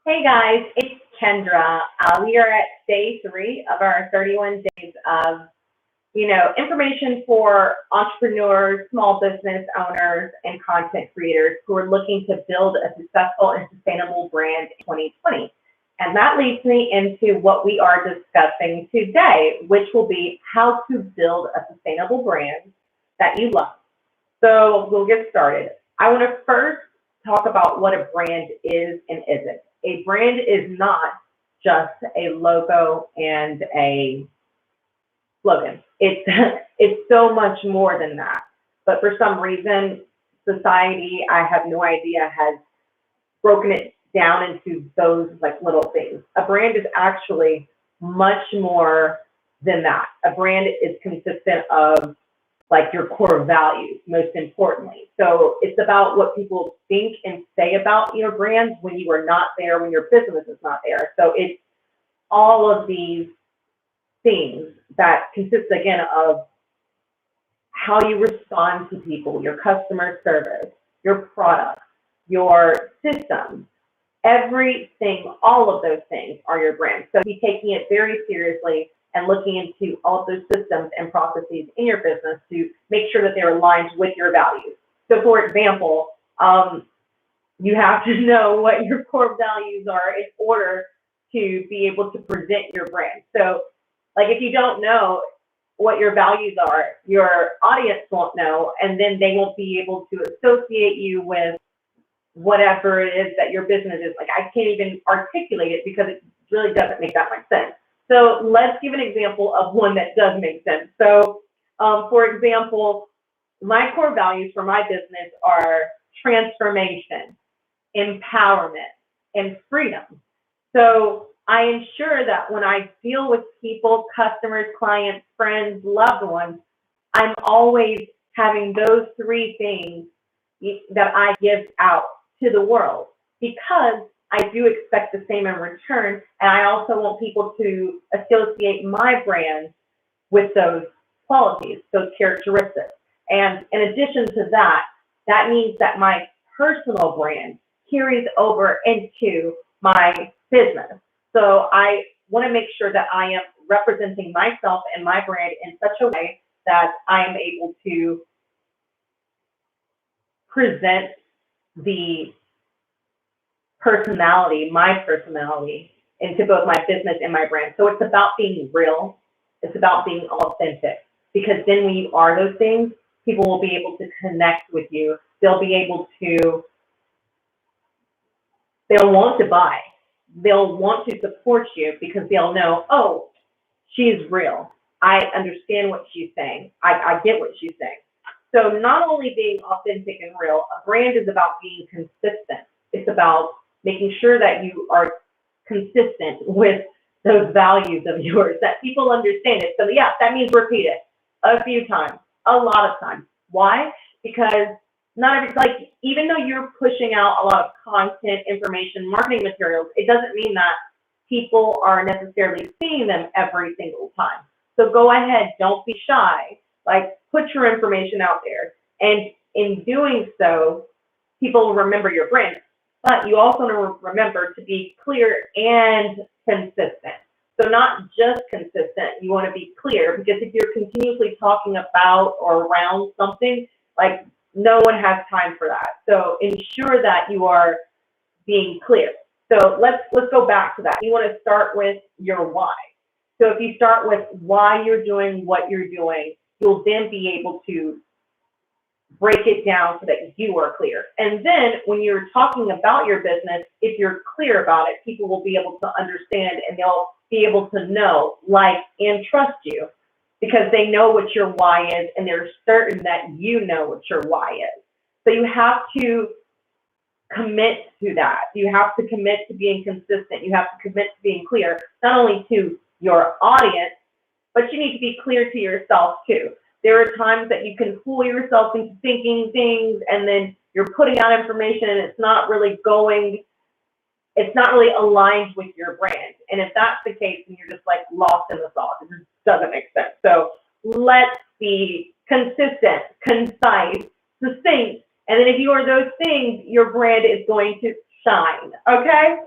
Hey guys, it's Kendra. We are at day 3 of our 31 days of, information for entrepreneurs, small business owners, and content creators who are looking to build a successful and sustainable brand in 2020. And that leads me into what we are discussing today, which will be how to build a sustainable brand that you love. So we'll get started. I want to first talk about what a brand is and isn't. A brand is not just a logo and a slogan. It's so much more than that. But for some reason, society, I have no idea, has broken it down into those like little things. A brand is actually much more than that. A brand is consistent of like your core values, most importantly. So it's about what people think and say about your brand when you are not there, when your business is not there. So it's all of these things that consist again of how you respond to people, your customer service, your products, your systems, everything, all of those things are your brand. So be taking it very seriously and looking into all those systems and processes in your business to make sure that they're aligned with your values. So for example, you have to know what your core values are in order to be able to present your brand. So like if you don't know what your values are, your audience won't know, and then they won't be able to associate you with whatever it is that your business is. Like I can't even articulate it because it really doesn't make that much sense. So let's give an example of one that does make sense. So for example, my core values for my business are transformation, empowerment, and freedom. So I ensure that when I deal with people, customers, clients, friends, loved ones, I'm always having those 3 things that I give out to the world, because I do expect the same in return, and I also want people to associate my brand with those qualities, those characteristics. And in addition to that, that means that my personal brand carries over into my business. So I want to make sure that I am representing myself and my brand in such a way that I am able to present the personality, my personality, into both my business and my brand. So it's about being real. It's about being authentic, because then when you are those things, people will be able to connect with you. They'll want to buy. They'll want to support you because they'll know, oh, she's real. I understand what she's saying. I get what she's saying. So not only being authentic and real, a brand is about being consistent. It's about making sure that you are consistent with those values of yours, that people understand it. So yeah, that means repeat it a few times, a lot of times. Why? Because even though you're pushing out a lot of content, information, marketing materials, it doesn't mean that people are necessarily seeing them every single time. So go ahead, don't be shy. Like, put your information out there. And in doing so, people will remember your brand. But you also want to remember to be clear and consistent. So not just consistent, you want to be clear, because if you're continuously talking about or around something, like no one has time for that. So ensure that you are being clear. So let's go back to that. You want to start with your why. So if you start with why you're doing what you're doing, you'll then be able to break it down so that you are clear. And then when you're talking about your business, if you're clear about it, people will be able to understand, and they'll be able to know, like, and trust you, because they know what your why is, and they're certain that you know what your why is. So you have to commit to that. You have to commit to being consistent. You have to commit to being clear, not only to your audience, but you need to be clear to yourself too. There are times that you can fool yourself into thinking things, and then you're putting out information and it's not really aligned with your brand. And if that's the case, then you're just like lost in the sauce. It just doesn't make sense. So let's be consistent, concise, succinct. And then if you are those things, your brand is going to shine. Okay?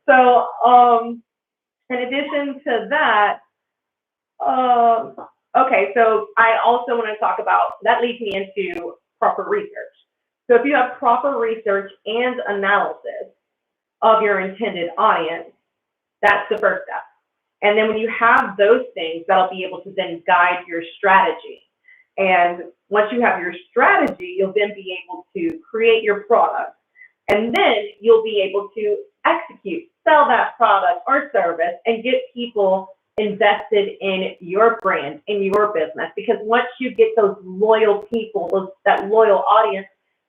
So, in addition to that, okay, so I also want to talk about, that leads me into proper research. So if you have proper research and analysis of your intended audience, that's the first step. And then when you have those things, that'll be able to then guide your strategy. And once you have your strategy, you'll then be able to create your product. And then you'll be able to execute, sell that product or service, and get people invested in your brand, in your business. Because once you get those loyal people, that loyal audience,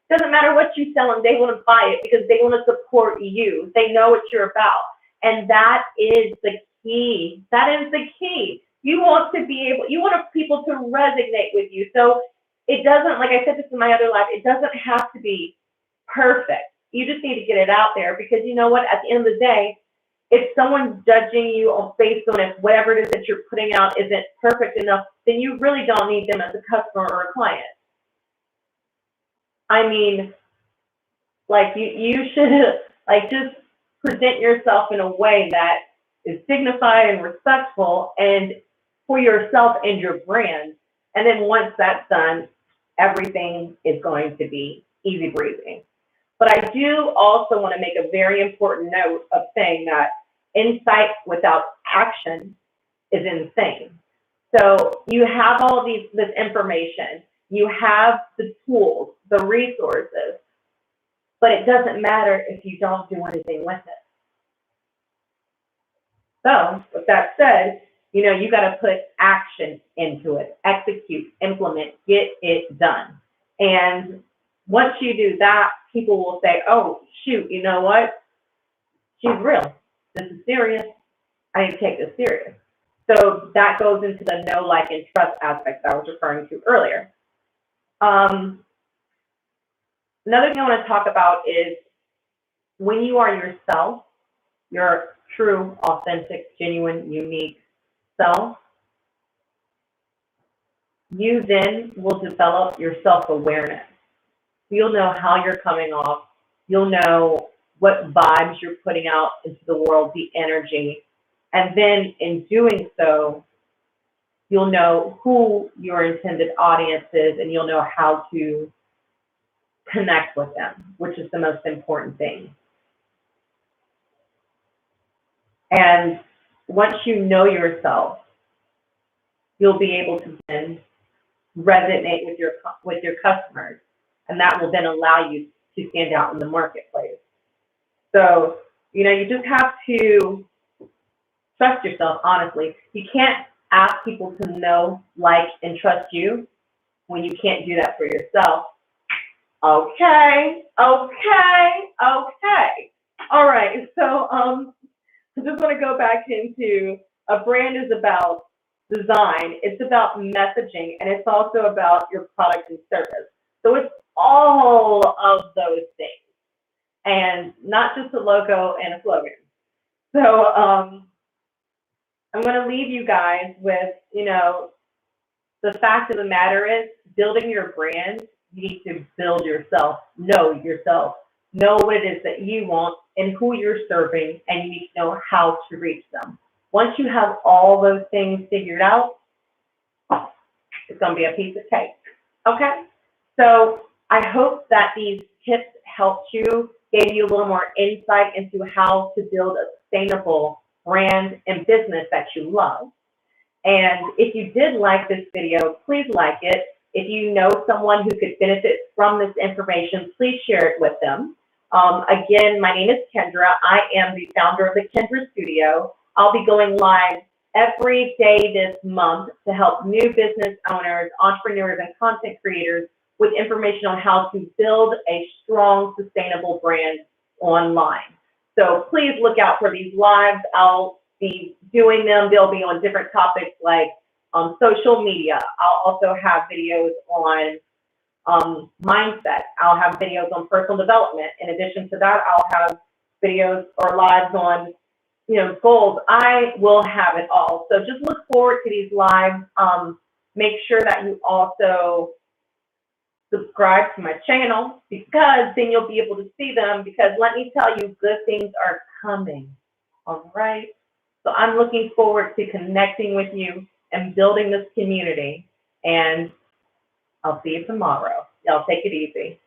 doesn't matter what you sell them, they want to buy it because they want to support you. They know what you're about. And that is the key. That is the key. You want to be able, you want people to resonate with you. So it doesn't, like I said this in my other life, it doesn't have to be perfect. You just need to get it out there, because you know what, at the end of the day, if someone's judging you based on if whatever it is that you're putting out isn't perfect enough, then you really don't need them as a customer or a client. I mean, like you should like just present yourself in a way that is dignified and respectful and for yourself and your brand. And then once that's done, everything is going to be easy breezy. But I do also want to make a very important note of saying that insight without action is insane. So you have all this information, you have the tools, the resources, but it doesn't matter if you don't do anything with it. So with that said, you know, you got to put action into it, execute, implement, get it done. And once you do that, people will say, oh, shoot, you know what? She's real. This is serious. I need to take this serious. So that goes into the know, like, and trust aspect that I was referring to earlier. Another thing I want to talk about is when you are yourself, your true, authentic, genuine, unique self, you then will develop your self-awareness. You'll know how you're coming off. You'll know what vibes you're putting out into the world, the energy. And then in doing so, you'll know who your intended audience is, and you'll know how to connect with them, which is the most important thing. And once you know yourself, you'll be able to then resonate with your customers, and that will then allow you to stand out in the marketplace. So, you know, you just have to trust yourself, honestly. You can't ask people to know, like, and trust you when you can't do that for yourself. Okay. All right, so I just want to go back into a brand is about design, it's about messaging, and it's also about your product and service. So it's all of those things, and not just a logo and a slogan. So I'm going to leave you guys with, you know, the fact of the matter is, building your brand, you need to build yourself, know what it is that you want and who you're serving, and you need to know how to reach them. Once you have all those things figured out, it's going to be a piece of cake. Okay? So I hope that these tips helped you, gave you a little more insight into how to build a sustainable brand and business that you love. And if you did like this video, please like it. If you know someone who could benefit from this information, please share it with them. Again, my name is Kendra. I am the founder of the Kendra Studio. I'll be going live every day this month to help new business owners, entrepreneurs, and content creators with information on how to build a strong, sustainable brand online. So please look out for these lives. I'll be doing them. They'll be on different topics like social media. I'll also have videos on mindset. I'll have videos on personal development. In addition to that, I'll have videos or lives on, you know, goals. I will have it all. So just look forward to these lives. Make sure that you also subscribe to my channel, because then you'll be able to see them, because let me tell you, good things are coming. All right. So I'm looking forward to connecting with you and building this community. And I'll see you tomorrow. Y'all take it easy.